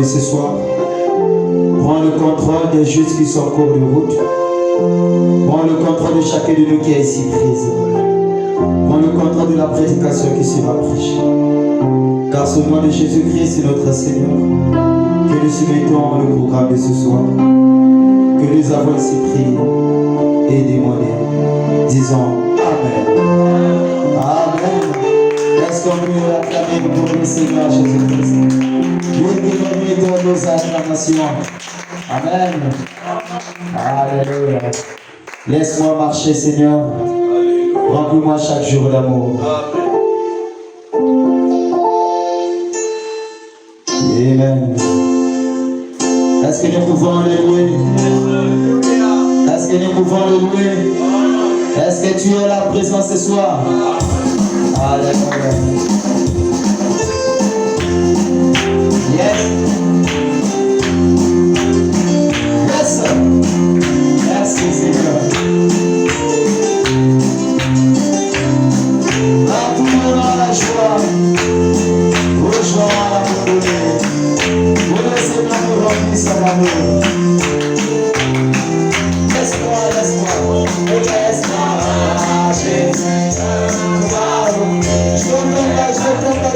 Ce soir, prends le contrôle des justes qui sont en cours de route. Prends le contrôle de chacun de nous qui est ici prise. Prends le contrôle de la prédication qui sera prêchée. Car c'est au nom de Jésus-Christ, notre Seigneur, que nous soumettons le programme de ce soir, que nous avons ici prié et demandé. Disons Amen. Amen. Est-ce qu'on peut acclamer pour le Seigneur Jésus-Christ? Bienvenue dans nos acclamations. Amen. Alléluia. Laisse-moi marcher, Seigneur. Remplis-moi chaque jour d'amour. Amen. Est-ce que nous pouvons le louer? Est-ce que nous pouvons le louer? Est-ce que tu es la présence ce soir? Alléluia. Yes. Yes. Merci Seigneur. Remplis-moi la joie. Rejoins la colère. Vous le Seigneur nous remplisse en amour. Laisse-moi. Laisse-moi marcher.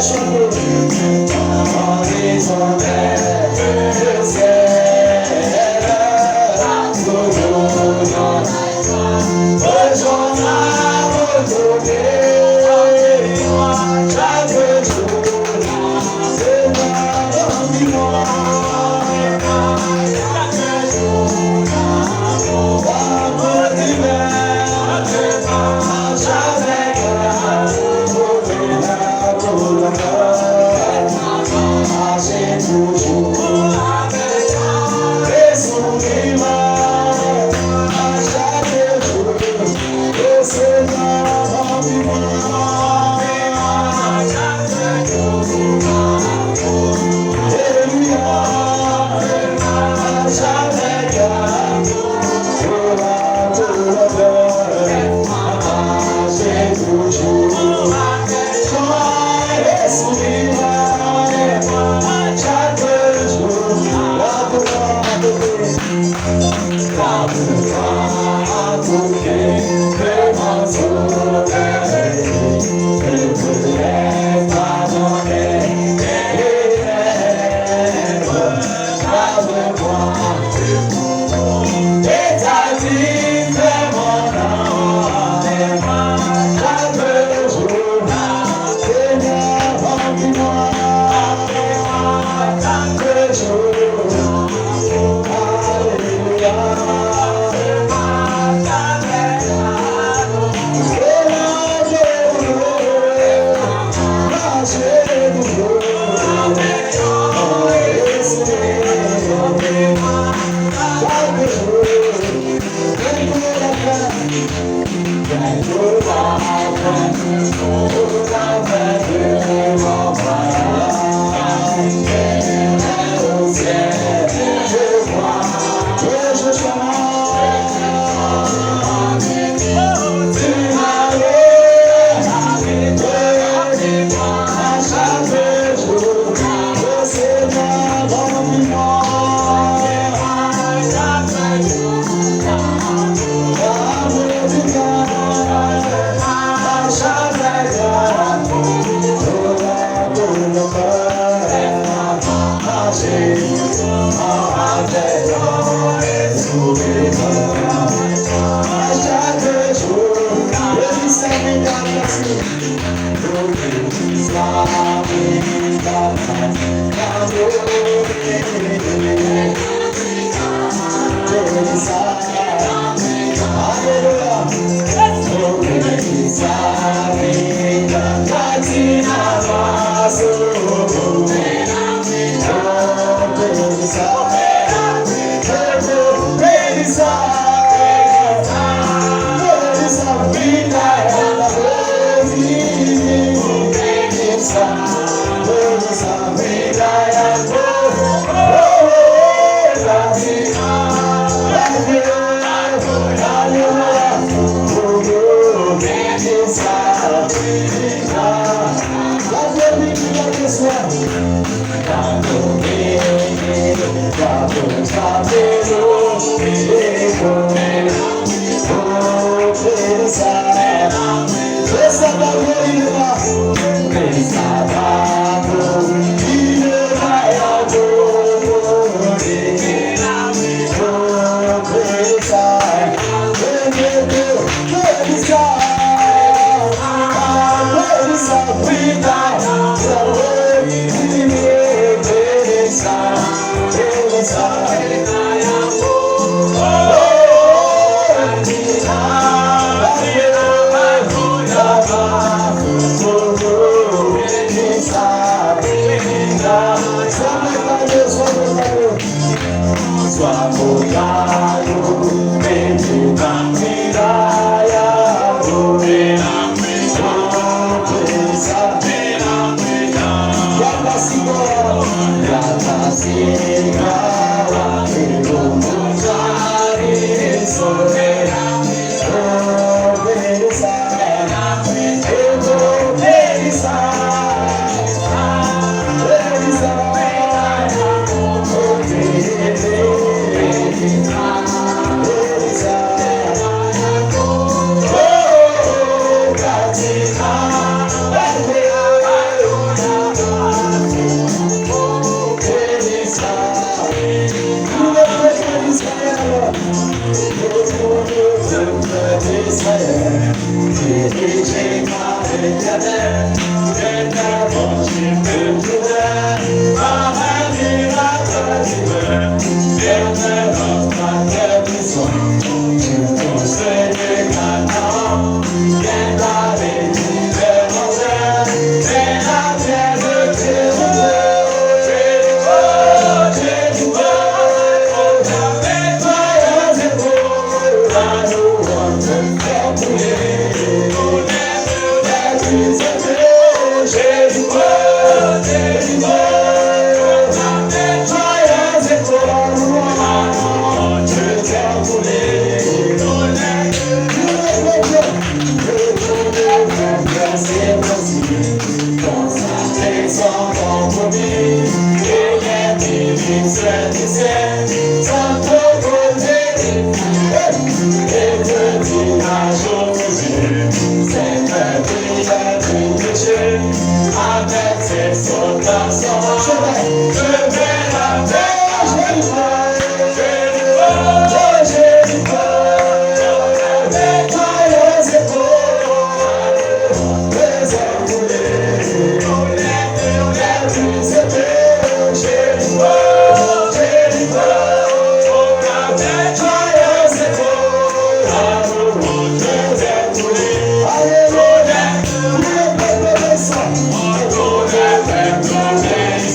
Je te chanter.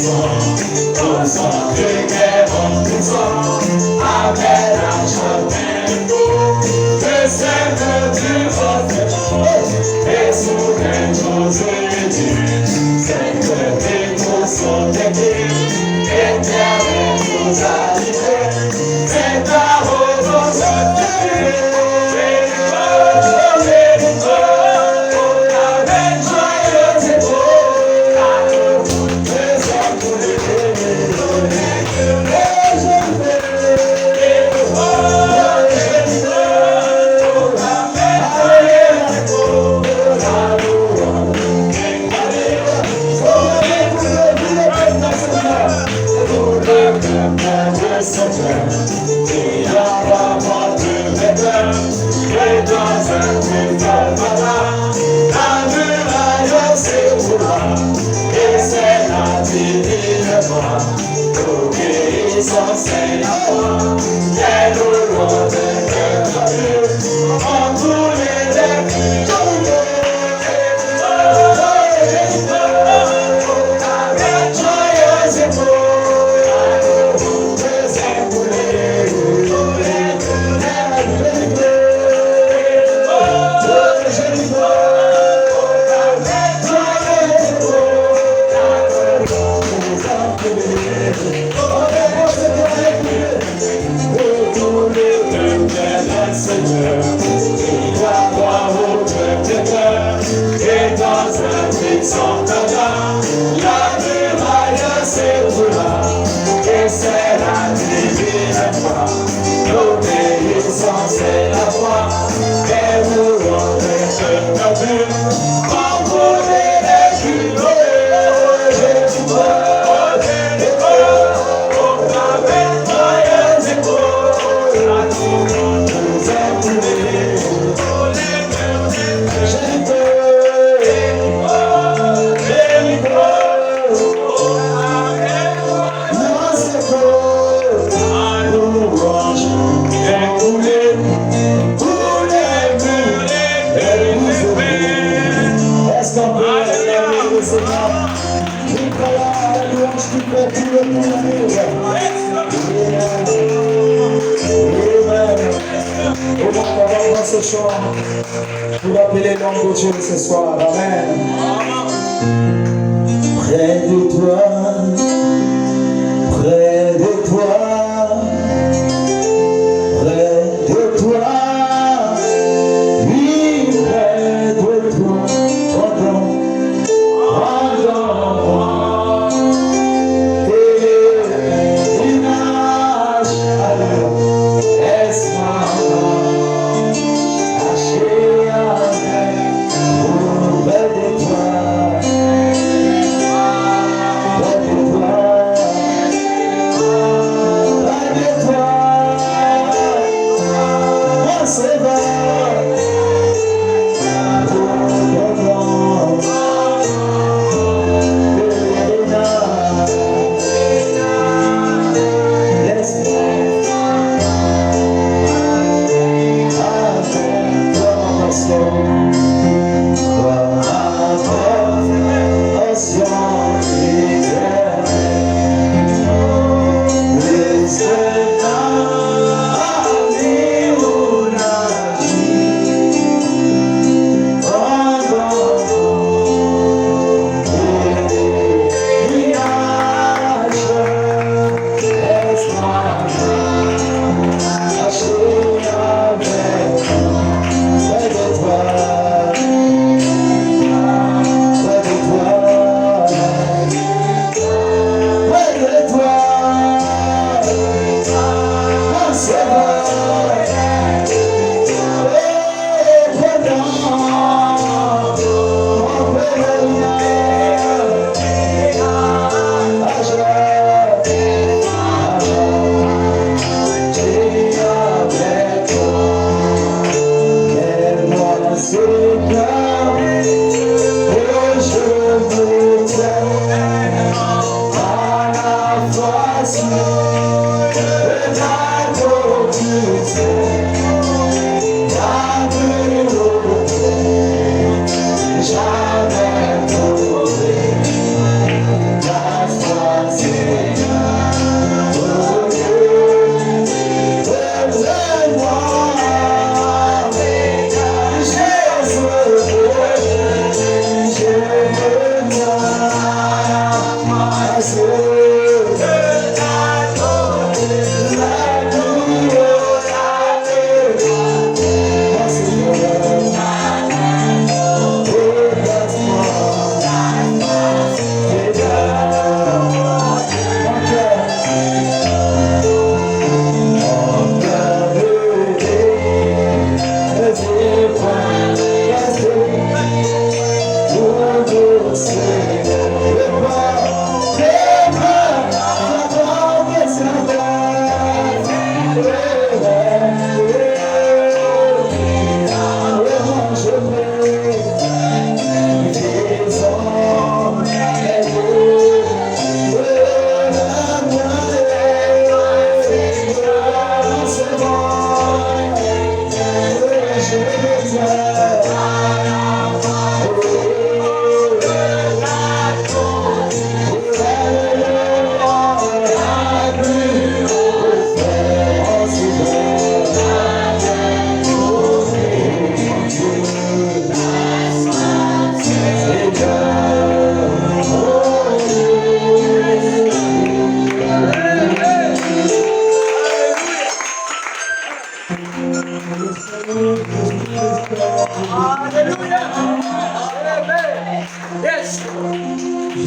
Yes. Pour appeler l'homme de Dieu ce soir. Amen. Près de toi, près de toi, près de toi, oui, près de toi, pendant moi, et l'image alors, laisse-moi. Près de toi,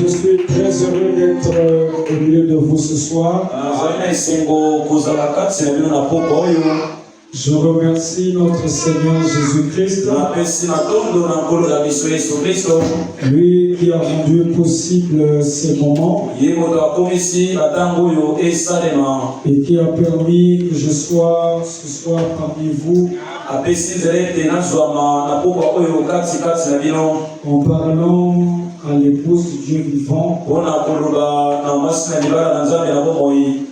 Je suis très heureux d'être au milieu de vous ce soir. Je remercie notre Seigneur Jésus-Christ, lui qui a rendu possible ces moments et qui a permis que je sois ce soir parmi vous en parlant à l'épouse du Dieu vivant,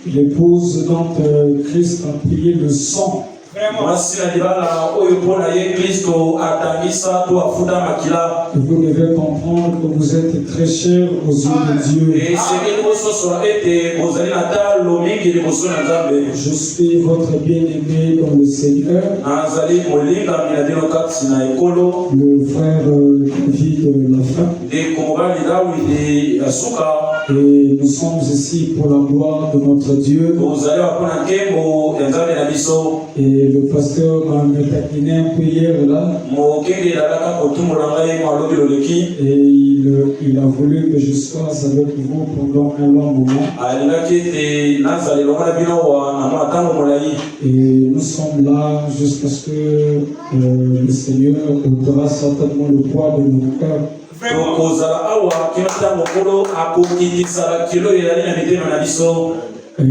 l'épouse dont Christ a payé le sang. Et vous devez comprendre que vous êtes très chers aux yeux de Dieu. Je suis votre bien-aimé dans le Seigneur, le frère David Lafin. Et nous sommes ici pour la gloire de notre Dieu. Et le pasteur m'a taquiné un peu hier là. Et il a voulu que je sois avec vous pendant un long moment. Et nous sommes là juste parce que le Seigneur ôtera certainement le poids de nos cœurs. Et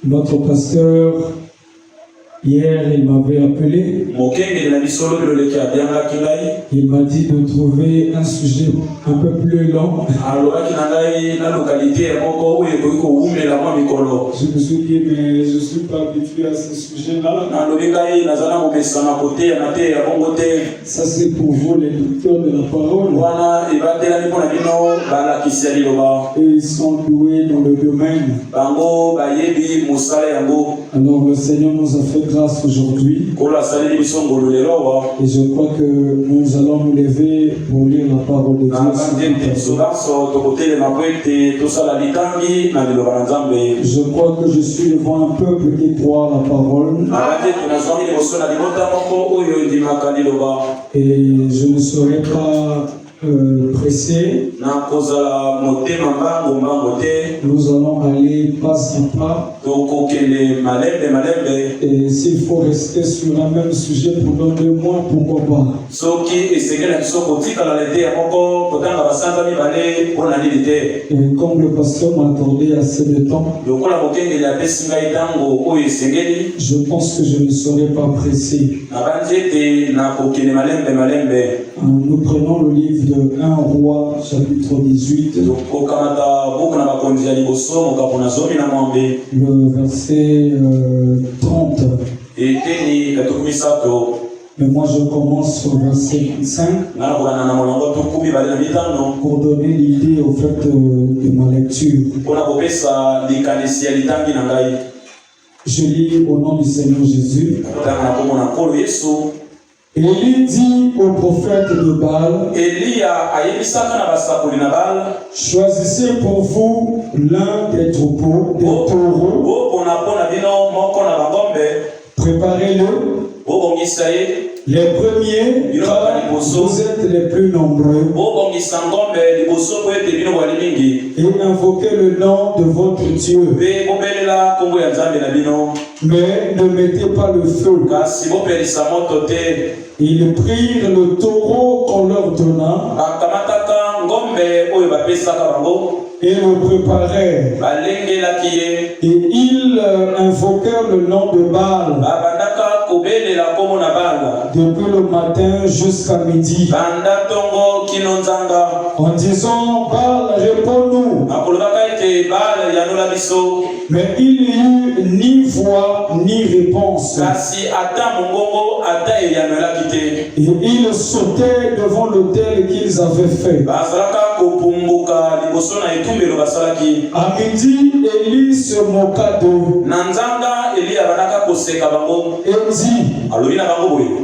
notre pasteur, hier, il m'avait appelé. Il m'a dit de trouver un sujet un peu plus long. Je me suis dit, mais je ne suis pas habitué à ce sujet-là. Ça, c'est pour vous, les lecteurs de la parole. Et ils sont doués dans le domaine. Alors, le Seigneur nous a fait grâce aujourd'hui. Et je crois que nous allons nous lever pour lire la parole de Dieu. Je crois que je suis devant un peuple qui croit à la parole. Et je ne serai pas pressé. Nous allons aller pas à pas. Et s'il faut rester sur un même sujet pendant 2 mois, pourquoi pas? Et comme le pasteur m'a accordé assez de temps, je pense que je ne serai pas pressé. Nous prenons le livre de 1 Roi, chapitre 18. Le verset 30. Mais moi je commence au verset 5 pour donner l'idée au fait de ma lecture. Je lis au nom du Seigneur Jésus. Élie dit au prophète de Baal, choisissez pour vous l'un des troupeaux, des taureaux, préparez-le. Les premiers, vous êtes les plus nombreux, et invoquez le nom de votre Dieu. Mais ne mettez pas le feu. Ils prirent le taureau qu'on leur donna et le préparèrent. Et ils invoquèrent le nom de Baal depuis le matin jusqu'à midi, en disant: Baal, réponds-nous. Mais il n'y eut ni voix ni réponse. Et ils sautaient devant l'autel qu'ils avaient fait. À midi, Élie se moqua d'eux et dit: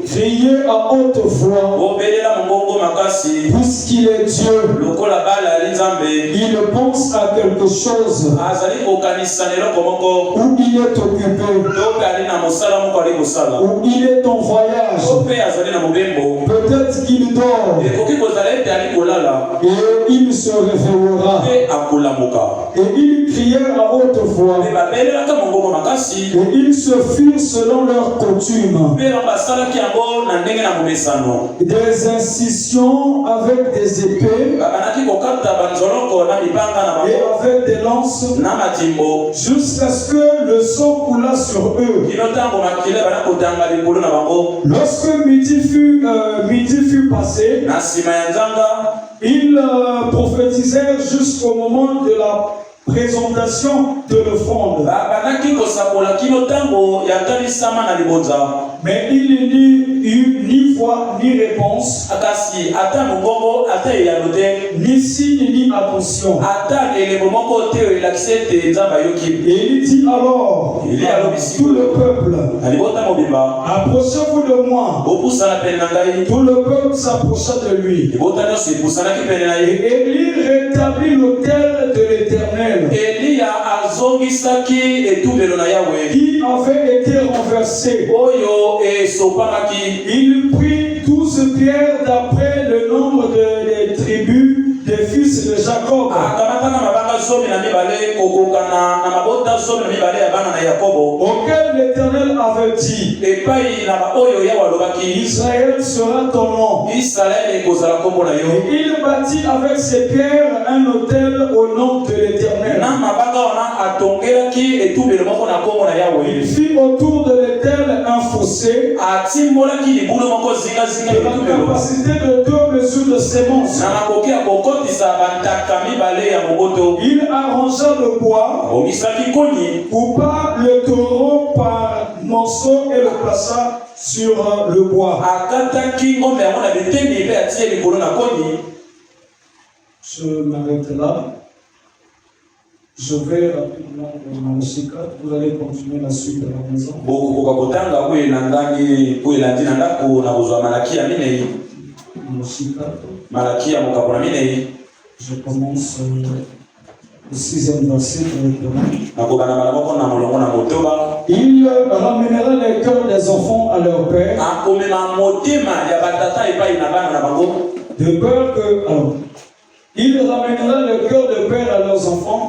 Criez à haute voix, puisqu'il est Dieu. Il pense à quelque chose, ou il est occupé, ou il est en voyage. Peut-être qu'il dort et il se réveillera. Et ils crièrent à haute voix et ils se firent selon leur coutume des incisions avec des épées et avec des lances, jusqu'à ce que le sang coula sur eux. Lorsque midi fut passé, ils prophétisèrent jusqu'au moment de la présentation de l'offrande. Mais il n'y eut ni voix ni réponse, ni signe ni attention. Et il dit alors à tout le peuple: approchez-vous de moi. Tout le peuple s'approcha de lui. Et Élie rétablit l'autel de l'Éternel qui avait été renversé. Il prit 12 pierres d'après le nombre des tribus des fils de Jacob, auquel l'Éternel avait dit: Israël sera ton nom. Et il bâtit avec ses pierres un autel au nom de l'Éternel. Il fit autour de l'autel un fossé de la capacité de 2 mesures de sémence. Il arrangea le bois, coupa le taureau par morceaux et le plaça sur le bois. Je m'arrête là. Je vais rapidement dans Malachie 4. Vous allez continuer la suite à la maison. Malachie 4. Je commence le 6e verset directement. Il ramènera les cœurs des enfants à leur père, de peur que... Alors, il ramènera le cœur de père à leurs enfants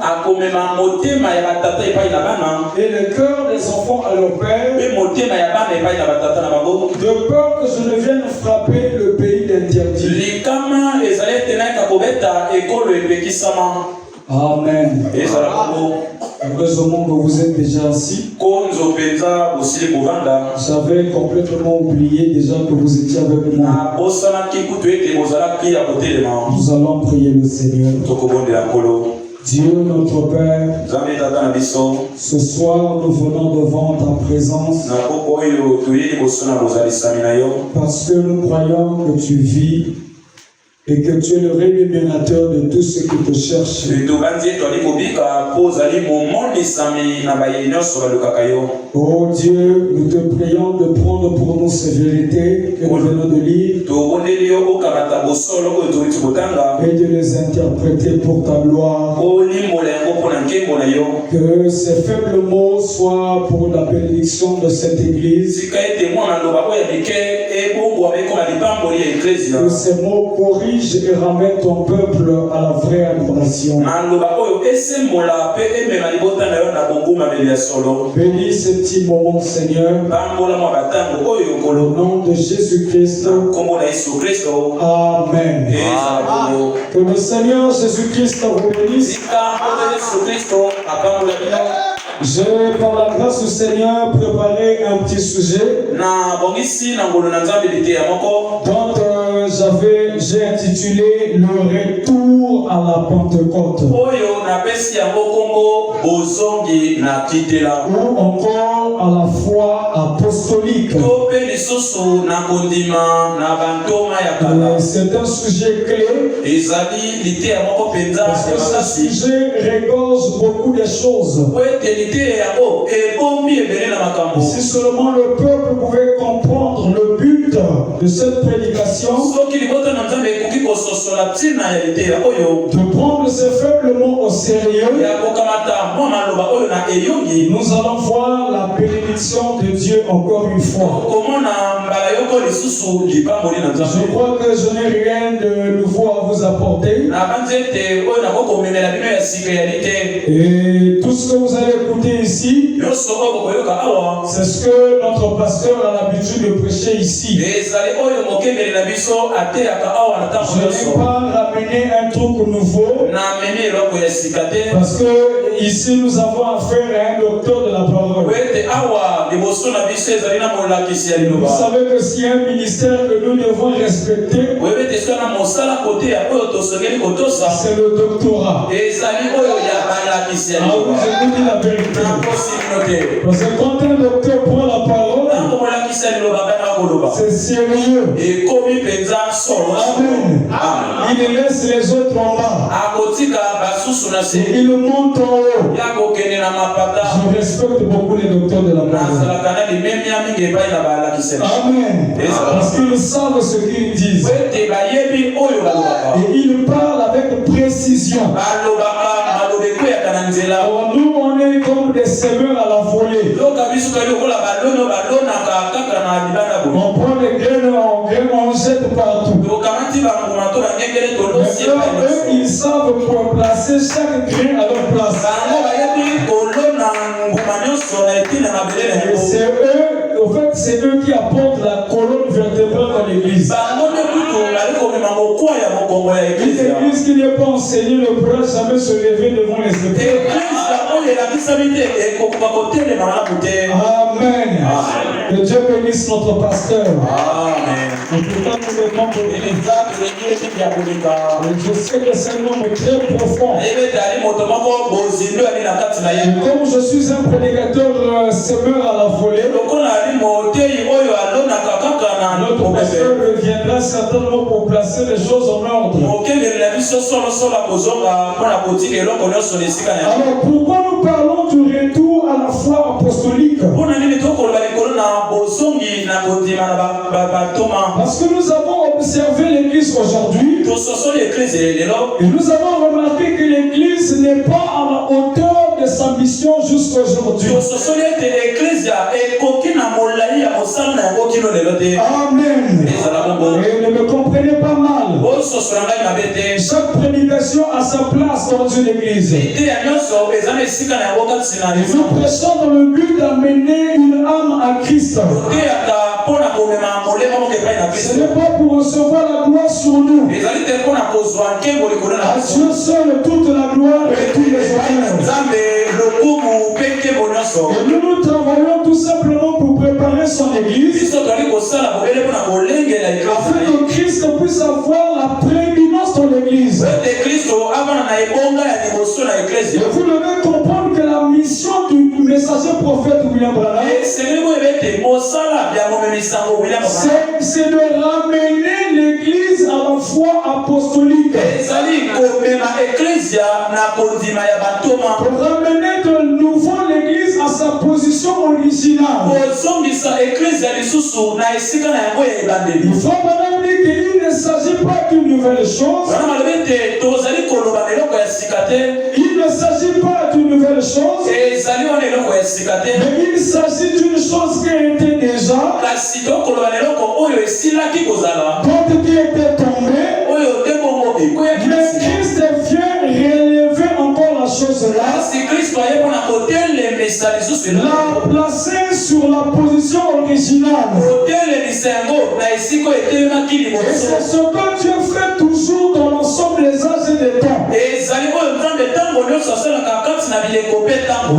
et le cœur des enfants à leur père, de peur que je ne vienne frapper le pays d'interdit. Amen. Heureusement que vous êtes déjà assis. J'avais complètement oublié déjà que vous étiez avec moi. Nous allons prier le Seigneur. Dieu notre Père, ce soir nous venons devant ta présence parce que nous croyons que tu vis et que tu es le rémunérateur de tous ceux qui te cherchent. Oh Dieu, nous te prions de prendre pour nous ces vérités que nous venons de lire et de les interpréter pour ta gloire. Que ces faibles mots soient pour la bénédiction de cette église. Que ces mots corrigent et ramène ton peuple à la vraie adoration. Bénis ce petit moment, Seigneur. Au nom de Jésus-Christ. Amen. Que le Seigneur Jésus-Christ vous bénisse. J'ai, par la grâce du Seigneur, préparé un petit sujet dont j'ai intitulé Le retour à la Pentecôte. Ou encore à la foi apostolique. C'est un sujet clé parce que ce sujet regorge beaucoup de choses. Si seulement le peuple pouvait comprendre le but de cette prédication, de prendre ces faibles mots au sérieux, nous allons voir la bénédiction de Dieu encore une fois. Je crois que je n'ai rien de nouveau à vous apporter. Et tout ce que vous allez écouter ici, c'est ce que notre pasteur a l'habitude de prêcher ici. Je n'ai pas ramené un truc nouveau, parce que ici nous avons affaire à un docteur de la parole. Vous savez que s'il y a un ministère que nous devons respecter, c'est le doctorat. Ah, vous écoutez la vérité. Parce que quand un docteur prend la parole, c'est sérieux. Amen. Il laisse les autres en bas. Il monte en haut. Je respecte beaucoup les docteurs de la parole. Amen. Parce qu'ils savent ce qu'ils disent. Et ils parlent avec précision. Nous, on est comme des semeurs à la volée. On prend les graines, on jette partout. Eux, ils savent pour placer chaque grain à leur place. Et c'est eux, au fait, c'est eux qui apportent la colonne vertébrale dans l'église. Une église qui n'est pas enseignée ne pourra jamais se lever devant les épreuves. Amen. Que Dieu bénisse notre pasteur. Amen. Je sais que c'est un homme très profond. Et comme je suis un prédicateur semeur à la volée, notre pasteur reviendra certainement pour placer les choses en ordre. Alors pourquoi nous parlons du retour à la foi apostolique? Parce que nous avons observé l'église aujourd'hui et nous avons remarqué que l'église n'est pas à la hauteur de sa mission jusqu'à aujourd'hui. Amen. Et ne me comprenez pas mal. Chaque prédication a sa place dans une église. Nous prêchons dans le but d'amener une âme à Christ. Ce n'est pas pour recevoir la gloire sur nous. À Dieu seul toute la gloire et tous les honneurs. Et nous travaillons tout simplement pour préparer son église, afin que Christ puisse avoir la prééminence dans l'église. Et vous devez comprendre que la mission du messager prophète William Branham, c'est de ramener l'église à la foi apostolique. Pour ramener de nouveau l'église à sa position originale. Il faut madame dire qu'il ne s'agit pas d'une nouvelle chose. Il ne s'agit pas d'une nouvelle chose. Mais il s'agit d'une chose qui était déjà. Quand qui était tombé. Mais Christ vient relever encore la chose là. La placer sur la position originale. Et c'est ce que Dieu fait toujours dans l'ensemble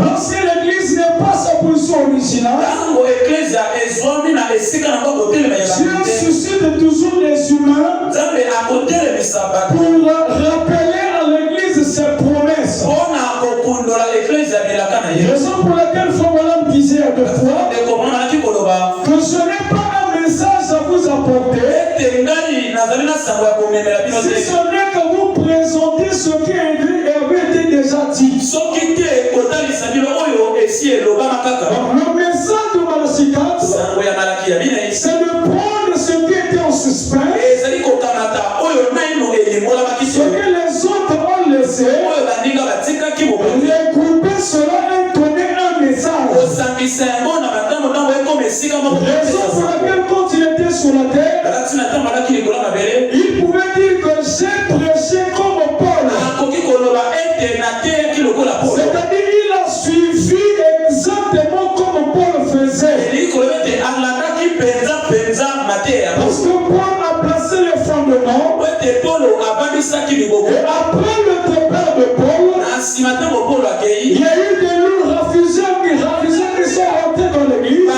Lorsque l'église n'est pas sa position originale, Dieu suscite toujours les humains pour rappeler à l'église ses promesses. Raison pour laquelle Frère Branham disait à deux fois que ce n'est pas un message à vous apporter, si ce n'est que vous présenter ce qui avait été déjà dit. Donc, le message de Malachie 4, c'est de prendre ce qui était en suspens, ce que les autres ont laissé, regrouper cela et donner un message. Raison pour laquelle quand il était sur la terre, il pouvait dire que j'ai prêché comme Paul. C'est-à-dire il a suivi exactement comme Paul faisait. Parce que Paul a placé les fondements. Et après le départ de Paul, il y a eu des loups ravisseurs qui sont rentrés dans l'église.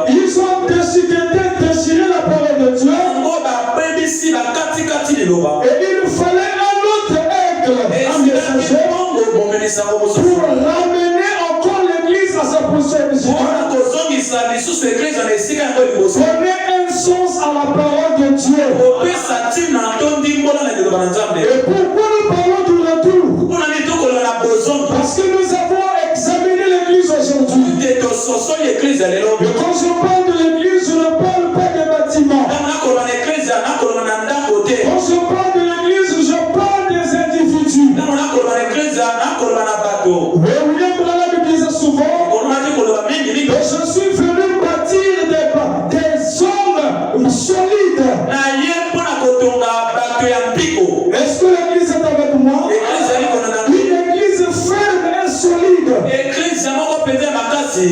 Ils ont déchiré la parole de Dieu. Et il fallait un autre aigle, un messager, pour ramener encore l'église à sa position originale. Donner un sens à la parole de Dieu. Et pourquoi nous parlons du retour? Parce que nous avons examiné l'église aujourd'hui. Et quand je parle de l'église, je ne parle pas des bâtiments. Quand je parle de l'église, je parle des individus. William Branham disait souvent que je suis venu bâtir des hommes solides. Est-ce que l'église est avec moi? Une église ferme et solide.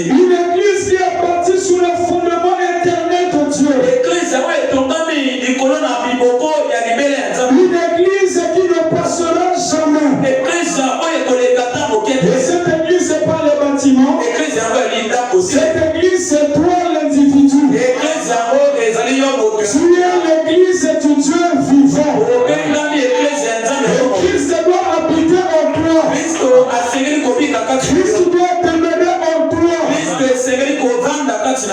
Une église qui est bâtie sur le fondement éternel de Dieu. Une église qui ne passera jamais. Et cette église, ce n'est pas les bâtiments. Cette église, c'est toi l'individu. Tu es l'église du Dieu vivant. Et Christ doit habiter en toi. Christ doit demeurer en toi.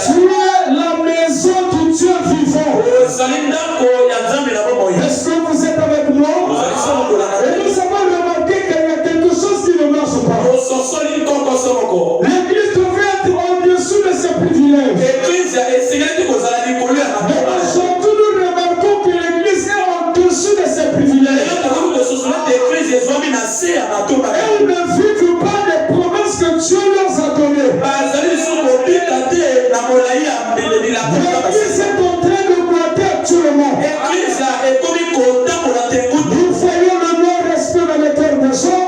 Tu es la maison du Dieu vivant. Est-ce que vous êtes avec moi? Et nous avons remarqué qu'il y a quelque chose qui ne marche pas. L'église devait être au-dessus de ses privilèges. Mais surtout nous remarquons que l'église est au-dessus de ses privilèges. Elles ne vivent pas des promesses que Dieu leur a données. L'église est en train de monter actuellement. Nous voyons le non-respect dans les cœurs des gens.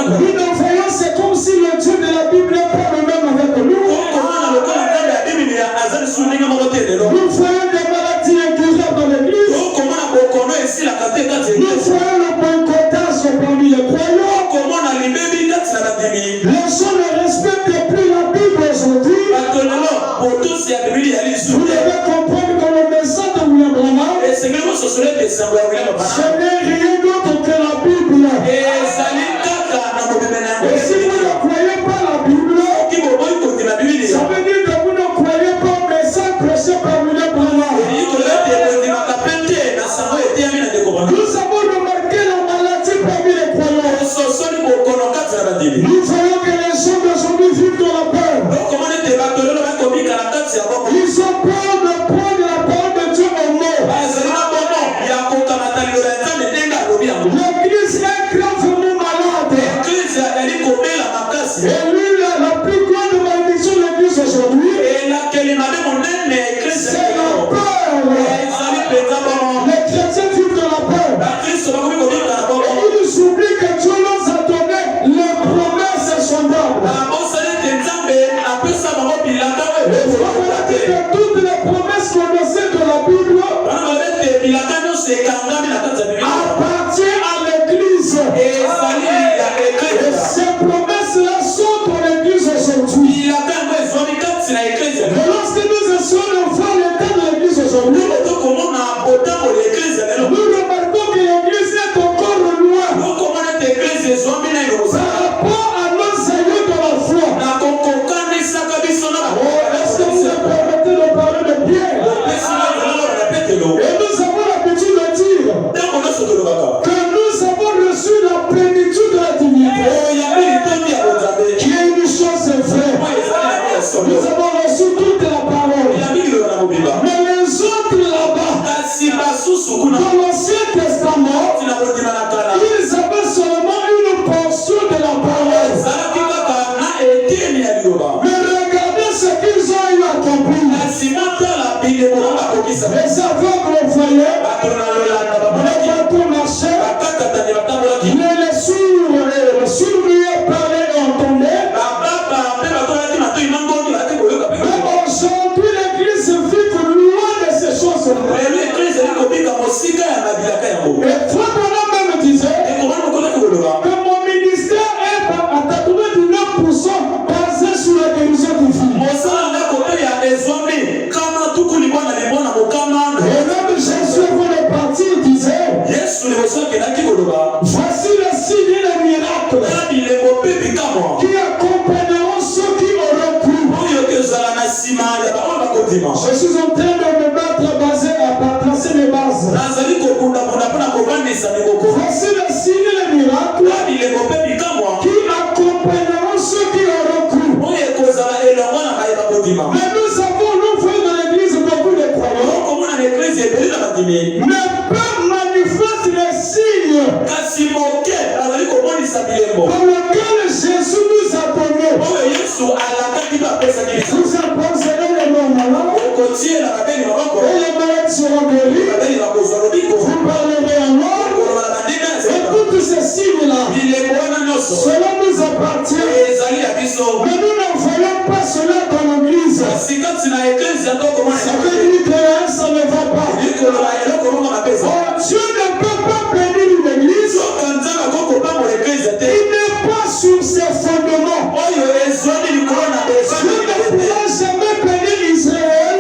Nous nous voyons, c'est comme si le Dieu de la Bible n'est pas le même avec nous. Nous voyons des maladies incurables dans l'église. Nous voyons le boycottage parmi les croyants. Les gens ne respectent plus la Bible aujourd'hui. Vous devez comprendre que le message de William Branham, ce n'est rien d'autre que la Bible. Et si vous ne croyez pas la Bible, ça veut dire que vous ne croyez pas au message prêché par William Branham. Nous avons remarqué la maladie parmi les croyants. Nous voyons que les gens d'aujourd'hui vivent dans la peur. Ils ont peur de prendre la parole de Dieu en mot. Dans l'Ancien Testament, ils avaient seulement une portion de la parole. Mais regardez ce qu'ils ont eu accompli. Les aveugles voyaient, les bateaux marchaient, les sourds parlaient et entendaient. Mais aujourd'hui, l'Église vit loin de ces choses-là. Et Frère même disait que mon ministère est à 99% basé sur la guérison divine. Et même Jésus, avant de partir, disait voici le signe et le miracle qui accompagneront ceux qui auront cru. Je suis en train de me battre à tracer mes bases. Voici le signe et le miracle qui accompagneront ceux qui auront cru. Mais nous avons, nous frères de l'église, beaucoup de croyants, mais peu manifestent les signes par lesquels Jésus nous a donné. Vous imposerez les mains malades et les malades seront guéris. Vous parlerez en langue. Et tous ces signes-là, cela nous appartient. Mais nous n'en voyons pas cela dans l'église. Ça veut dire que ça ne va pas. Dieu ne peut pas bénir une église qui n'est pas sur ses fondements. Dieu ne pourra jamais bénir Israël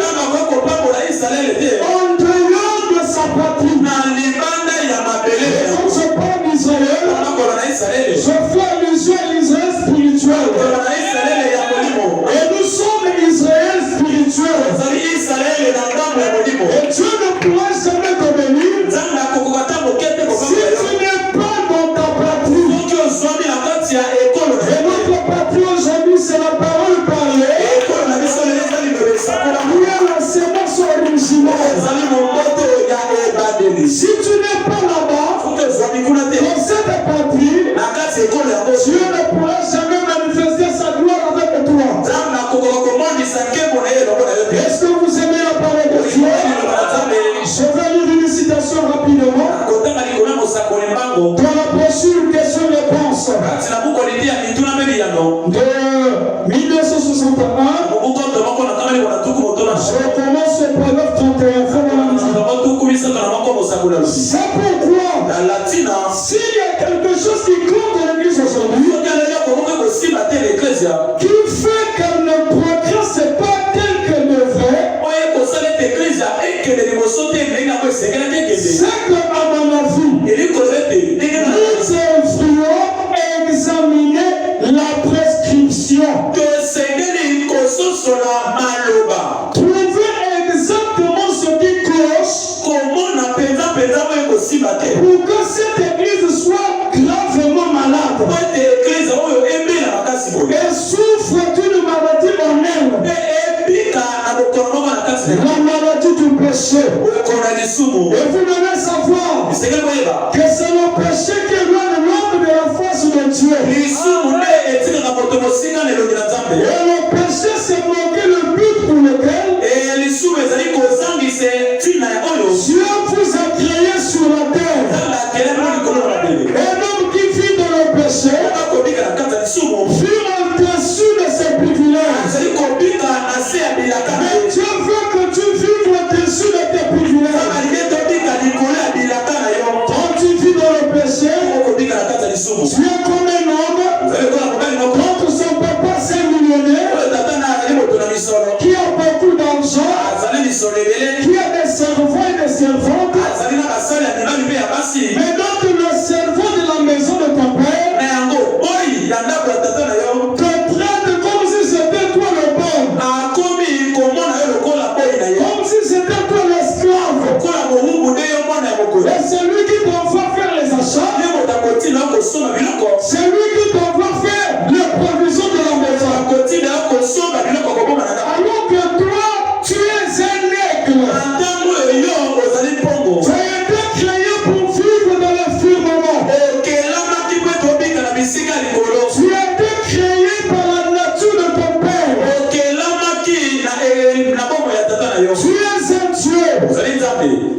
en dehors de sa patrie. Quand je parle d'Israël, je fais allusion à l'Israël spirituel. Et nous sommes Israël spirituel. Et Dieu ne pourra jamais te bénir si tu n'es pas dans ta patrie. Et notre patrie aujourd'hui, c'est la parole parlée. Il y a la sémence originale. Si tu n'es pas là-bas, dans cette patrie, Dieu ne pourra jamais manifester sa gloire avec toi. Est-ce que vous aimez la parole de Dieu? Je vais lire une citation rapidement. Dans la brochure question-réponse de 1961, je commence au paragraphe 31. C'est pourquoi, s'il y a quelque chose qui compte dans l'église aujourd'hui, qui fait qu'elle ne progresse pas tel qu'elle devrait, c'est qu'à mon avis, nous devrions examiner la prescription. Trouver exactement ce qui cloche pour que cette église soit gravement malade et souffre d'une maladie en elle, la maladie du péché. Et vous devez savoir que c'est le péché qui éloigne l'homme de la face de Dieu. Et le péché, c'est manquer le but pour lequel Dieu vous a créé sur la terre. Un homme qui vit dans le péché vit au-dessus de ses privilèges. Mais Dieu veut que tu vives au-dessus de tes privilèges. Quand tu vis dans le péché, tu es comme un homme quand son papa c'est millionnaire, qui a beaucoup d'argent, qui a des servants et des servantes. Mais donc le servant de la maison de ton père te traite comme si c'était toi le bon, comme si c'était toi l'esclave. Et c'est lui qui t'envoie faire les achats, c'est lui qui t'envoie faire les provisions de la maison. Alors que toi, tu es un aigle. Tu es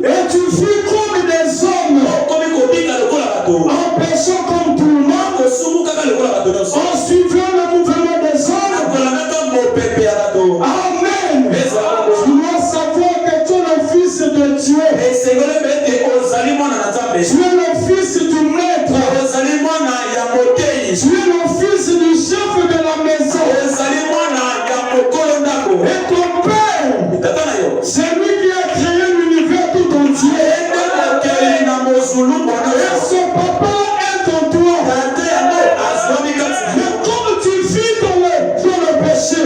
Et tu vis comme des hommes. En péchant comme tout le monde. En suivant le mouvement des hommes. Amen. Tu dois savoir que tu es le fils de Dieu. Tu es le fils du maître. Tu es le fils du chef de la maison. Et ton père, c'est lui qui a créé l'univers tout entier. Et son papa est en toi. Mais comme tu vis dans le péché,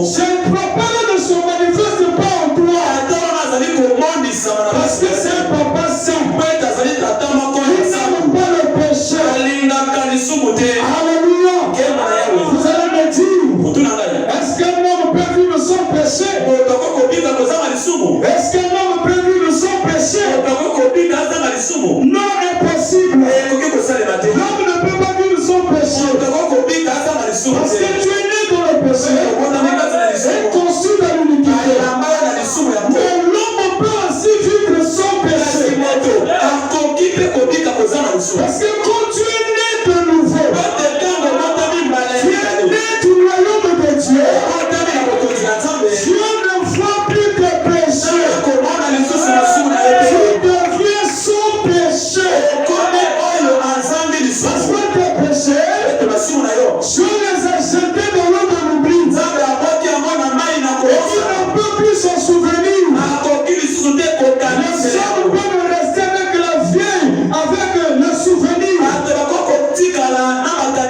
cette papa ne se manifeste pas en toi. Parce que c'est un papa saint. Il n'aime pas le péché. Alléluia. Vous allez me dire, est-ce qu'un homme peut vivre sans péché? Est-ce qu'un homme peut vivre sans péché? Non, impossible. L'homme ne peut pas vivre sans péché. Parce que tu es né dans le péché et conçu dans l'iniquité. Mais l'homme peut aussi vivre sans péché. Parce que quand tu es né de nouveau, tu es né du royaume de Dieu. Dieu ne voit plus de péché. Tu deviens sans péché. Parce que tes péchés, Dieu les a jetés dans l'eau de l'oubli. Et il ne peut plus s'en souvenir. Les hommes peuvent rester avec la vieille, avec le souvenir.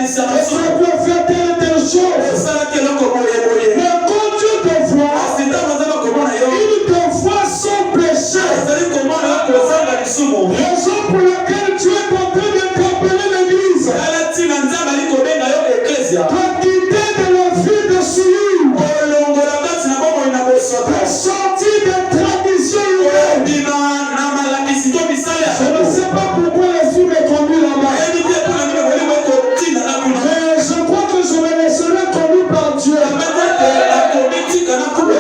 Et ça peut faire telle chose. Mais quand Dieu te voit, il te voit sans péché. Raison pour laquelle tu es en train de t'appeler l'église. Pour quitter de la vie de souillure. Pour sortir des traditions humaines. Je ne sais pas pourquoi l'esprit m'est conduit là-bas. Mais je crois que je me laisserai conduire par Dieu. Et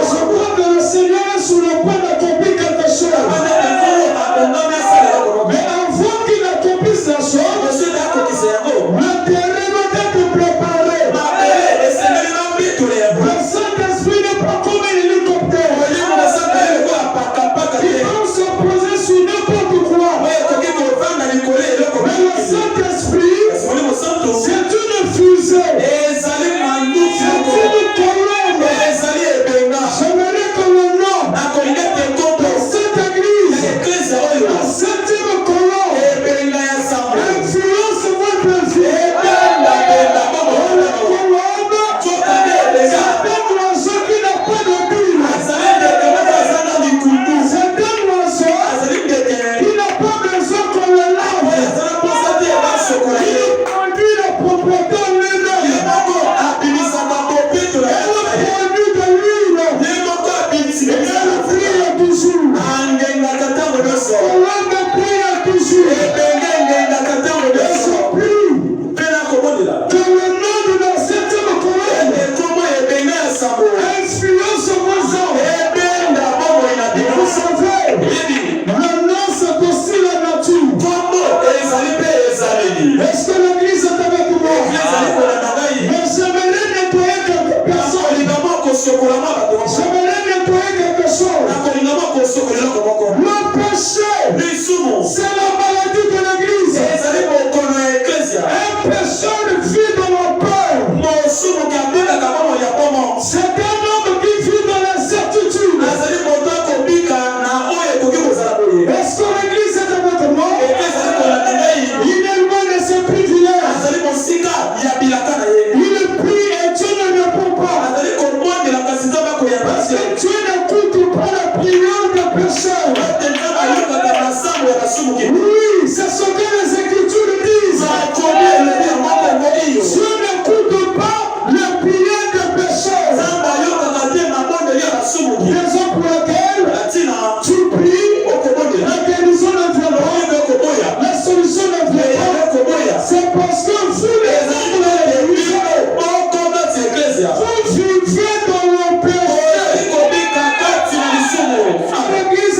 je crois que le Seigneur est sur le point d'accomplir quelque chose. Mais avant qu'il accomplisse la chose, le terrain doit être préparé. Le Saint-Esprit n'est pas comme un hélicoptère. Il peut se poser sur n'importe quoi. Mais le Saint-Esprit, c'est une fusée. C'est une colonne. J'aimerais que le nom de cette église, la septième colonne, influence votre vie. C'est un oiseau qui n'a pas de bulle. C'est un oiseau qui n'a pas besoin qu'on le lave. Il produit la propriété en lui-même. Elle produit de l'huile. Et elle brille toujours. Colonne brille toujours. Et je prie que le nom de la septième colonne influence vos âmes. Vous savez, le nom c'est aussi la nature. Est-ce que l'église est avec moi? Mais j'aimerais nettoyer quelques personnes. J'aimerais nettoyer quelque chose. Le péché, c'est la maladie de l'église. Un pécheur vit dans la peur. C'est un homme qui vit dans l'incertitude. Est-ce que l'église est avec moi? Il est loin de ses privilèges. Il prie et Dieu ne répond pas. Parce que Dieu n'écoute pas la prière des pécheurs. Oui, c'est ce que les Écritures disent. Dieu n'écoute pas la prière des pécheurs. Raison pour laquelle tu pries, la guérison ne vient pas, la solution ne vient pas. C'est parce que vous les hommes de l'église, vous vivez dans le péché. L'église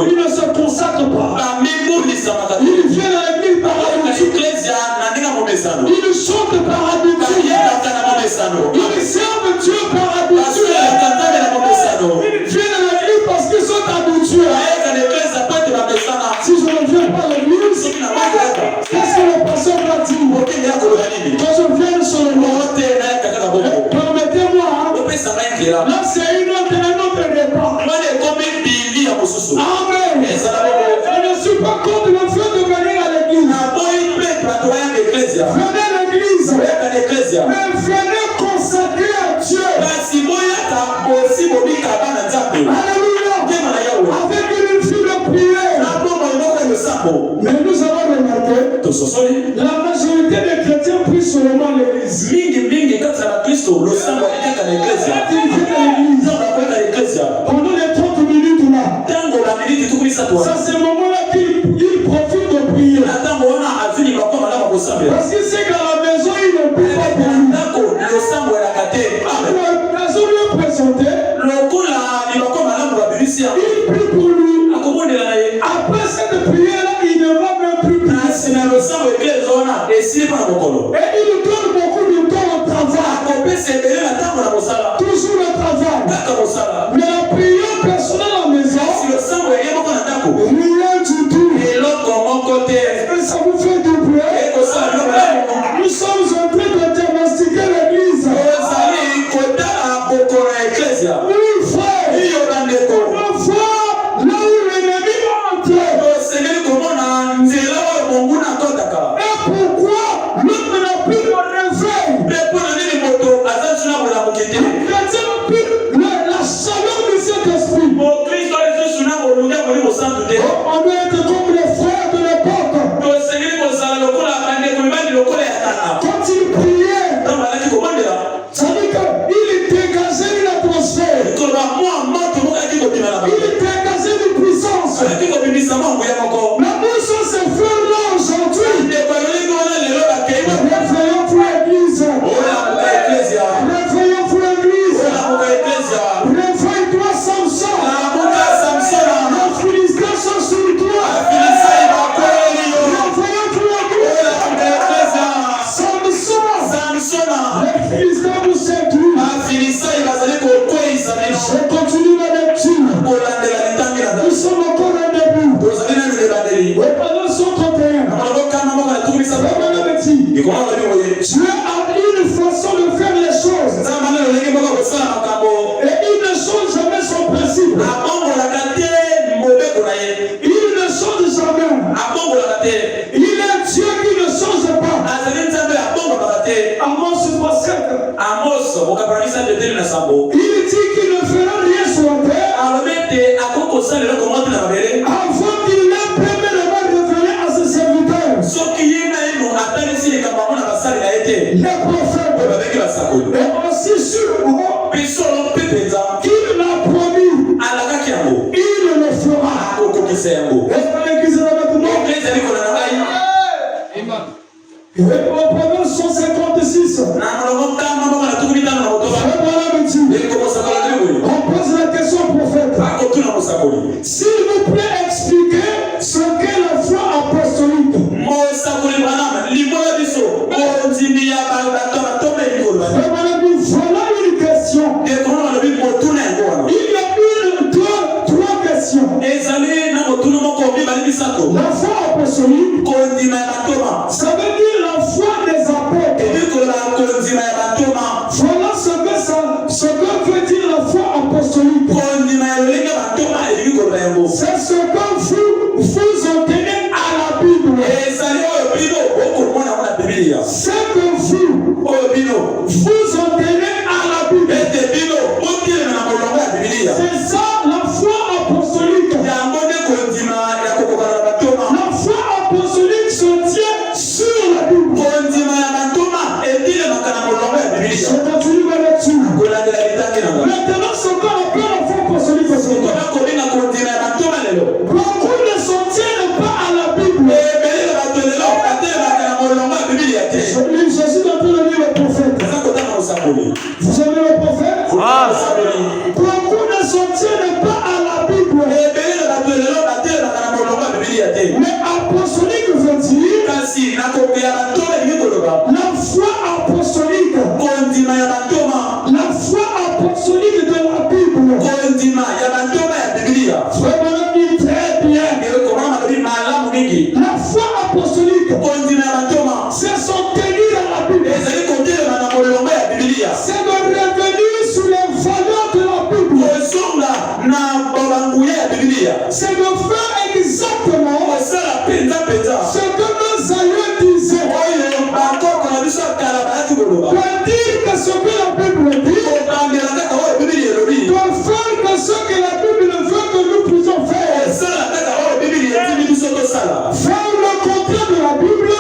Il ne se consacre pas. Il vient à l'église par habitude. Il chante par habitude. Il servent Dieu par habitude. Ils viennent à l'église parce qu'ils sont habitués. Si je ne viens pas à l'église, qu'est-ce que le pasteur va dire? Quand je viens sur le monde, permettez-moi, là c'est un autre débat. Amen. Je ne suis pas contre le fait de venir à l'église. Venez à l'église. Mais venez consacrer à Dieu. Alléluia. Avec une vie de prière. Mais nous avons remarqué, la majorité des chrétiens prient seulement l'église. Pendant les 30 minutes là, ça c'est le moment-là qu'il profite de prier. Parce qu'il sait qu'à la maison il ne prie pas pour lui. La maison lui est présentée. Il prie pour lui. Après cette prière-là, il ne va même plus prier. Et il donne beaucoup de temps au travail. Toujours le travail. Mais la prière personnelle à la maison, rien du tout. Et ça vous fait du bien. Nous sommes en train de diagnostiquer l'église. Oui, frère. Parfois, là où l'ennemi entre. Et pourquoi l'autre n'a plus de réveil? La chaleur de cet esprit. On doit être comme les frères de l'époque. Quand ils priaient, ça veut dire qu'il dégageait une atmosphère. Il dégageait une puissance. Mais nous sommes ces frères-là aujourd'hui. Réveillons pour l'église. Réveillons pour l'église. Réveille-toi, Samson. Les Philistins sont sur toi. Réveillons pour l'église. Samson. Les Philistins vous séduisent. Je continue la lecture. Nous sommes encore au début. Au pendant 131. Dieu a une façon de faire les choses. Et il ne change jamais son principe. Il ne change jamais. Il est Dieu qui ne change pas. Amos 3:7. Il dit qu'il ne fera rien sur la terre avant qu'il n'ait premièrement révélé à ses serviteurs. Les prophètes. Et aussi sur qu'il l'a promis. Il le fera. Est-ce que l'église est avec moi? Et au Proverbe 156. On pose la question au prophète. S'il vous plaît, expliquez ce qu'est la foi apostolique. Voilà une question. Il y a une, deux, trois questions. La foi apostolique, ça veut dire la foi des apôtres. Voilà ce que veut dire la foi apostolique. C'est ce que vous obtenez à la Bible. C'est que vous obtenez à la Bible. C'est ça la foi apostolique. La foi apostolique se tient sur la Bible. Je continue ma lecture. Maintenant, ce qu'on appelle la foi apostolique. c'est de faire exactement ce que nos aïeux disaient. De dire que ce que la Bible dit, de faire que ce que la Bible veut que nous puissions faire. Faire le contraire de la Bible,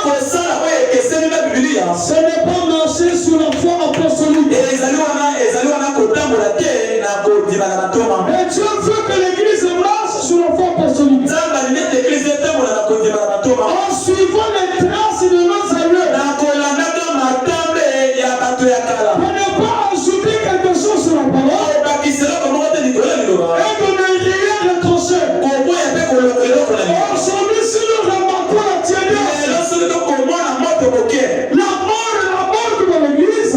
ce n'est pas marcher sur la foi apostolique. Mais Dieu veut que l'Église marche sur la foi apostolique. En suivant les traces de nos aïeux. Pour ne pas ajouter quelque chose sur la parole. Et de ne rien retrancher. Aujourd'hui, si nous remarquons la tiédesse, la mort de l'Église,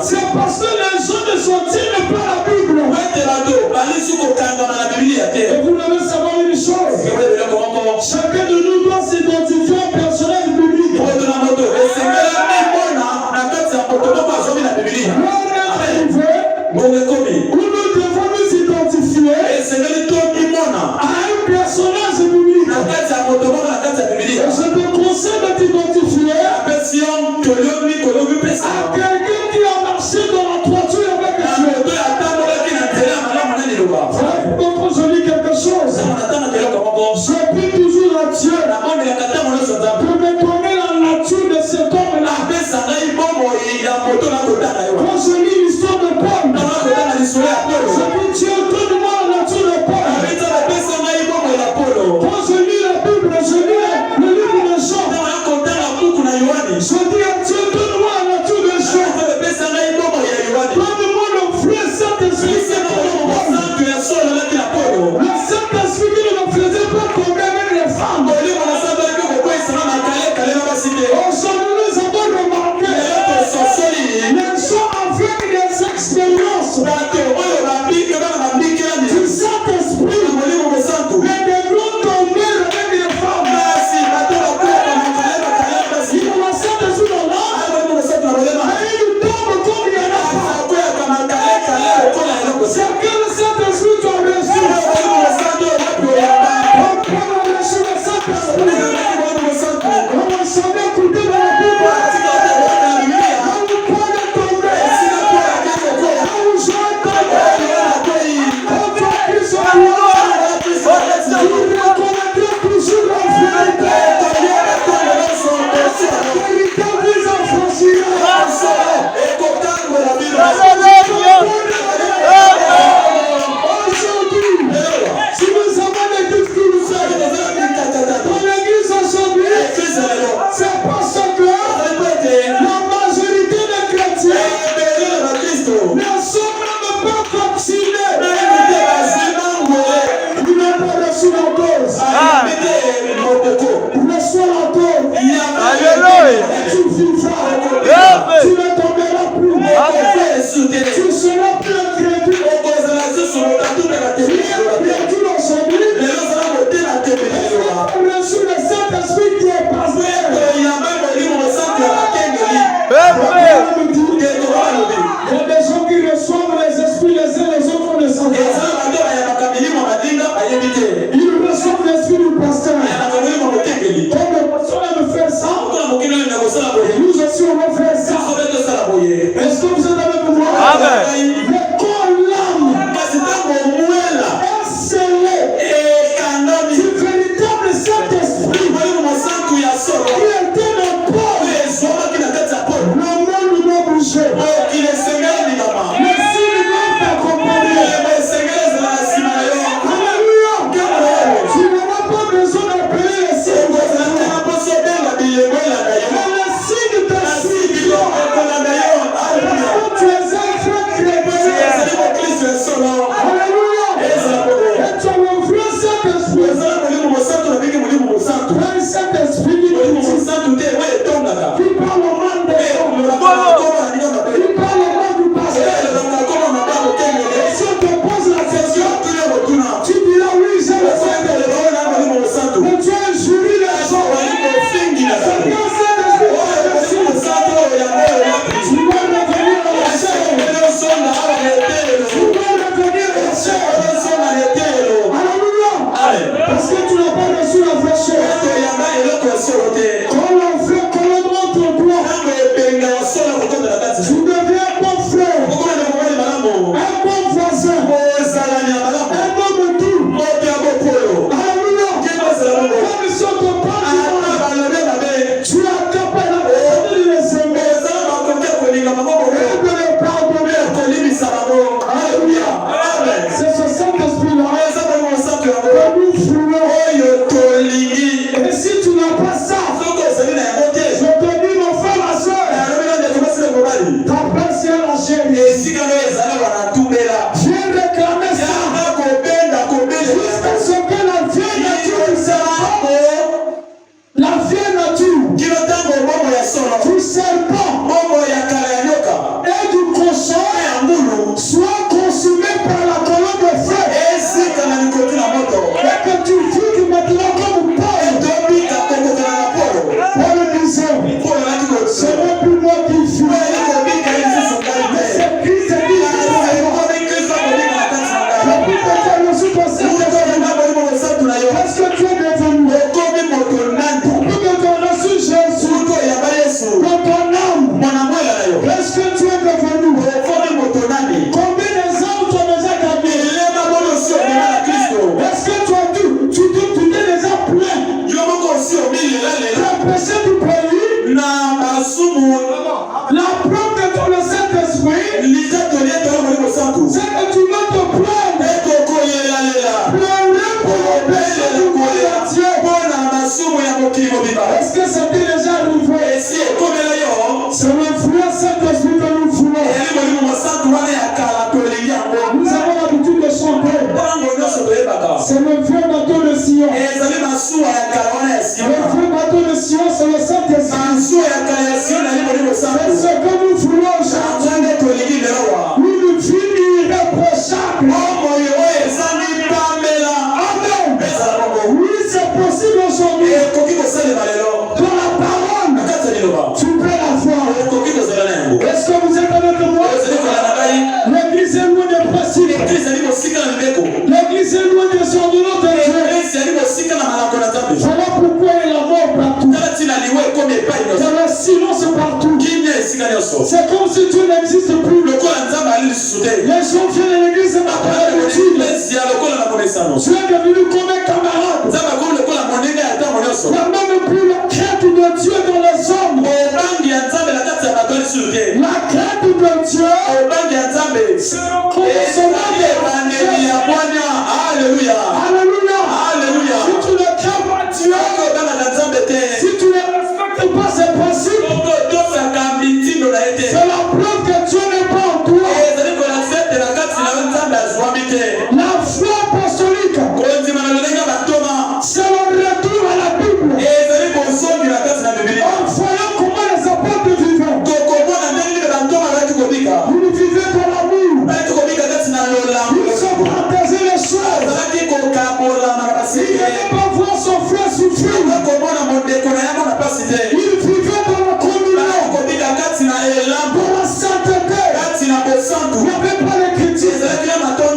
c'est parce que les gens ne soutiennent pas la Bible. Et vous devez savoir une chose. Chacun de nous doit s'identifier au personnage biblique. L'heure est arrivée où nous devons nous identifier à un personnage biblique. Et je te conseille de t'identifier à quelqu'un qui a marché dans la droiture avec Dieu. Quand je lis quelque chose, je prie toujours à Dieu de me donner la nature de cet homme-là. Quand je lis l'histoire de Paul, je dis Dieu, donne-moi la nature de Paul. Quand je lis la Bible, je lis le livre de Jean. Je dis à Dieu, donne-moi la nature de Jean. Donne-moi le vrai Saint-Esprit. Le Saint-Esprit qui ne me faisait pas tomber avec les femmes. Aujourd'hui, nous avons remarqué les gens avec des expériences du Saint-Esprit, mais des grands tombés avec les femmes. Il y a le Saint-Esprit dans l'âme, mais il tombe comme il y en a pas. C'est que le Saint-Esprit doit reçu. Tu passé qu'est-ce que tu es devenu? Pour que tu as reçu Jésus dans ton âme, qu'est-ce que tu es devenu? Combien d'exemples tu as déjà gagné? Est-ce que tu as dit, tu t'es déjà plein? Tu as péché du pays? La preuve de ton Saint-Esprit, c'est que tu dois te plaindre. Pleurer pour le péché du monde entier. Est-ce que c'était déjà arrivé? C'est l'influence Saint-Esprit que nous voulons. Nous avons l'habitude de chanter. C'est le vieux bateau de Sion. Le vieux bateau de Sion, c'est le Saint-Esprit. C'est ce que nous voulons aujourd'hui. Une vie irréprochable. Amen. Oui, c'est possible aujourd'hui. Dans la parole, tu peux la voir. Est-ce que vous êtes avec moi? L'église est loin des principes. L'église est loin des ordonnances de Dieu. Voilà pourquoi il y a la mort partout. Il y a le silence partout. C'est comme si Dieu n'existe plus. Les gens viennent à l'église et m'appellent utile. Tu es devenu comme un camarade. Il n'y a même plus la crainte de Dieu dans les hommes. La crainte de Dieu, c'est le commencement de Alléluia. Alléluia. Alléluia. Si tu ne crains pas Dieu, si tu ne respectes pas ses principes, c'est la preuve que Dieu n'est pas en toi. La foi apostolique, c'est le retour à la Bible. En voyant comment les apôtres vivaient. Ils vivaient dans l'amour. Ils se partageaient les choses. Il n'allait pas voir son frère souffrir. Il vivait dans la communion. Dans la sainteté. Il n'y avait pas les critiques.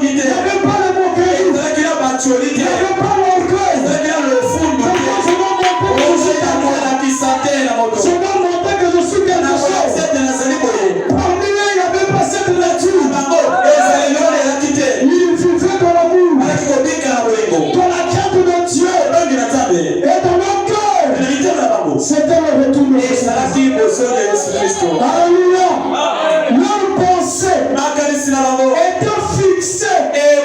Il n'y avait pas les moqueries. Il n'y avait pas l'orgueil. Je dois montrer que je suis quelque chose. Parmi eux, il n'y avait pas cette nature. Il vivait dans l'amour, dans la crainte de Dieu et dans leur cœur. C'était le retour de Jésus. Alléluia. Leur pensée était fixée dans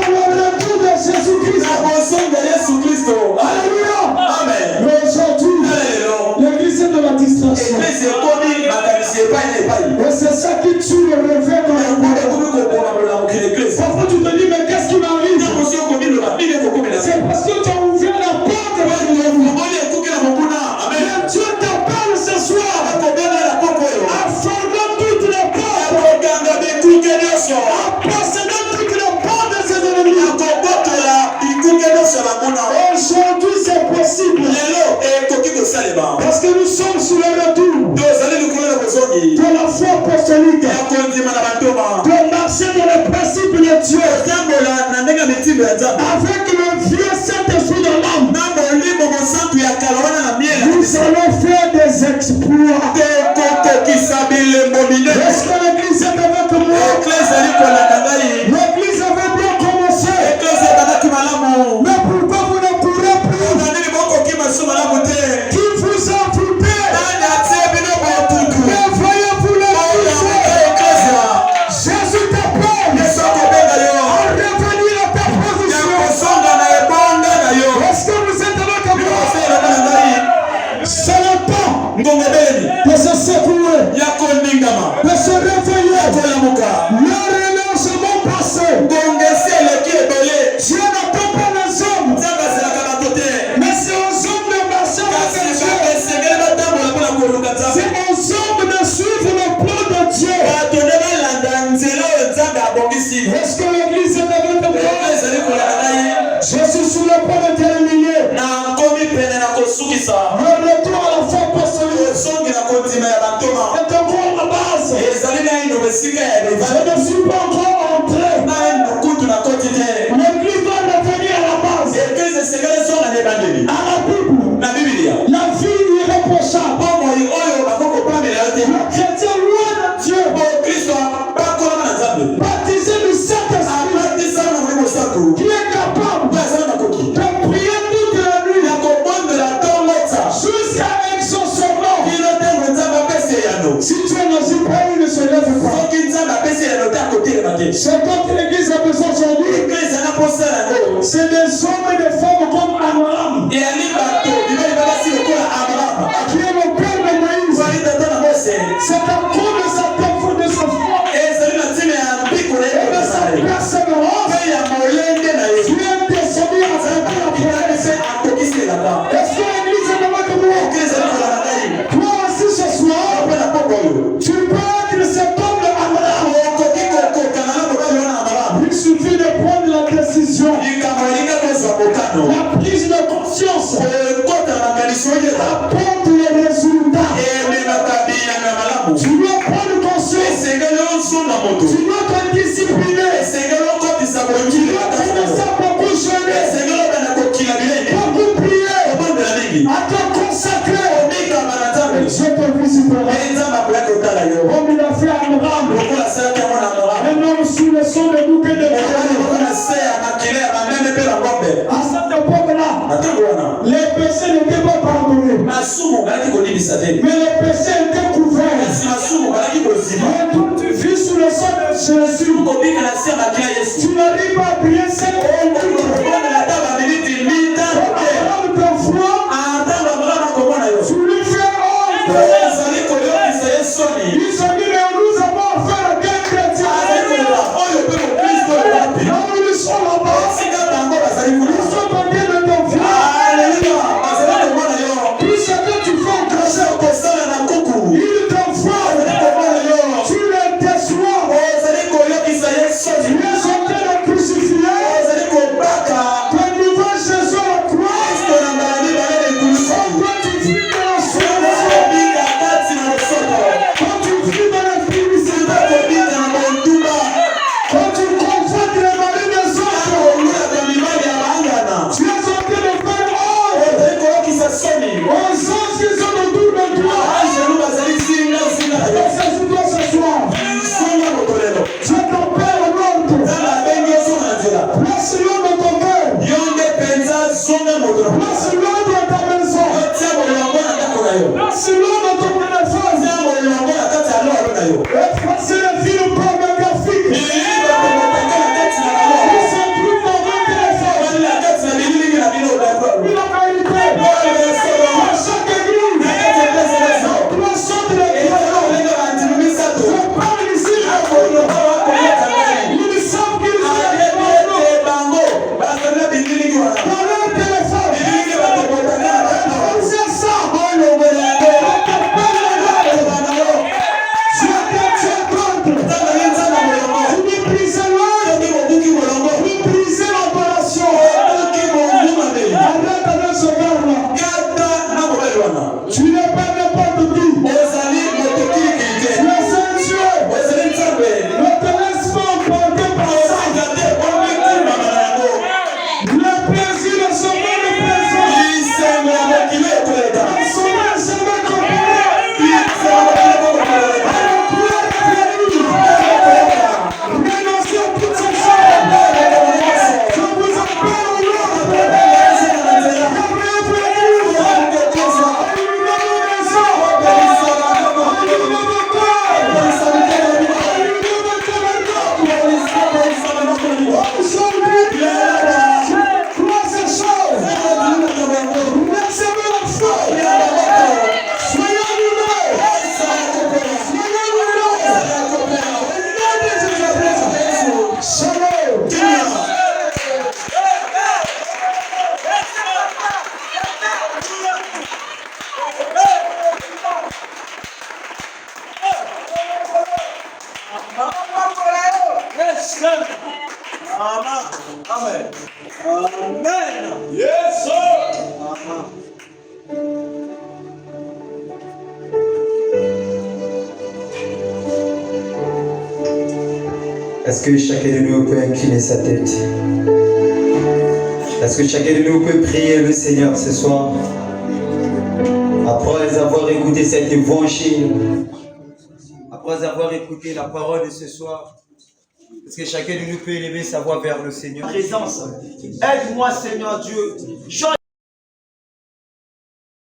le retour de Jésus-Christ. Alléluia. Mais aujourd'hui, l'église est de la distraction. Et c'est ça qui tue le réveil dans la vie. Parfois tu te dis, mais qu'est-ce qui m'arrive? C'est parce que tu as ouvert la porte. Mais Dieu t'appelle ce soir à fermer toutes les portes, à posséder toutes les portes de ses ennemis. Aujourd'hui c'est possible. Parce que nous sommes sur le retour de la foi apostolique, de marcher dans les principes de Dieu, avec le vieux Saint-Esprit de l'âme. Nous allons faire des exploits. Est-ce que l'église est avec moi? L'église avait bien commencé. Mais pourquoi vous ne pourrez plus? Qui vous a fouté? Mais voyez-vous l'église? Jésus t'appelle à revenir à ta position. qui est capable de prier toute la nuit jusqu'à exaucement. Si tu es dans une prière, ne se lève pas. C'est quand l'église a besoin aujourd'hui. C'est des hommes et des femmes comme Abraham, qui est le père de Moïse. C'est à cause de sa foi, de sa foi et de sa persévérance, Dieu est descendu à sa terre. Est-ce que l'église est devant de moi? Toi aussi ce soir, tu peux être cet homme de Abraham. Il suffit de prendre la décision, la prise de conscience, apporte les résultats. Tu dois prendre conscience, tu dois te discipliner, tu dois commencer à beaucoup jeûner, beaucoup prier, à te consacrer. Je te visiterai comme il a fait à Abraham, un homme sous le son de bouquet de feu. À cette époque-là, les péchés n'étaient pas pardonnés, mais les péchés étaient couverts. Mais quand tu vis sous le son de Jésus, tu n'arrives pas à prier cette minute. Tu lui fais honte. Ils ont dit, mais nous avons affaire à quel chrétien? Là où ils sont là-bas, ils sont en train de t'enfuir. Tout ce que tu fais au cachet, ils t'envoient. Tu les déçois. Ils sont en train de crucifier. Ton nouveau Jésus à la croix. Quand tu vis dans la souffrance, quand tu vis dans la félicité, quand tu confonds les maris des autres, tu es en train de faire honte aux anges qui sont autour de toi. Saisis-toi ce soir. Je t'appelle au l'ordre. Place l'ordre dans ton cœur. Place l'ordre dans ta maison. Place l'ordre dans ton téléphone. Effacez les films pornographiques qui se trouvent dans votre téléphone. Il a réalité. À chaque église, toi sors de l'église. Je parle ici. Ils savent qu'ils sont dans leur téléphone. C'est ça. Tu n'es pas n'importe qui. Tu es sensuel. Ne te laisse pas emporter par ça. Le plaisir ne sont pas le plaisir. Le sommeil se met comparé. Renoncez à toutes ces choses. Je vous appelle au nom. Amen. Amen. Yes, sir. Est-ce que chacun de nous peut incliner sa tête? Est-ce que chacun de nous peut prier le Seigneur ce soir? Après avoir écouté cet évangile, après avoir écouté la parole de ce soir, Est-ce que chacun de nous peut élever sa voix vers le Seigneur? Présence. Aide-moi, Seigneur Dieu.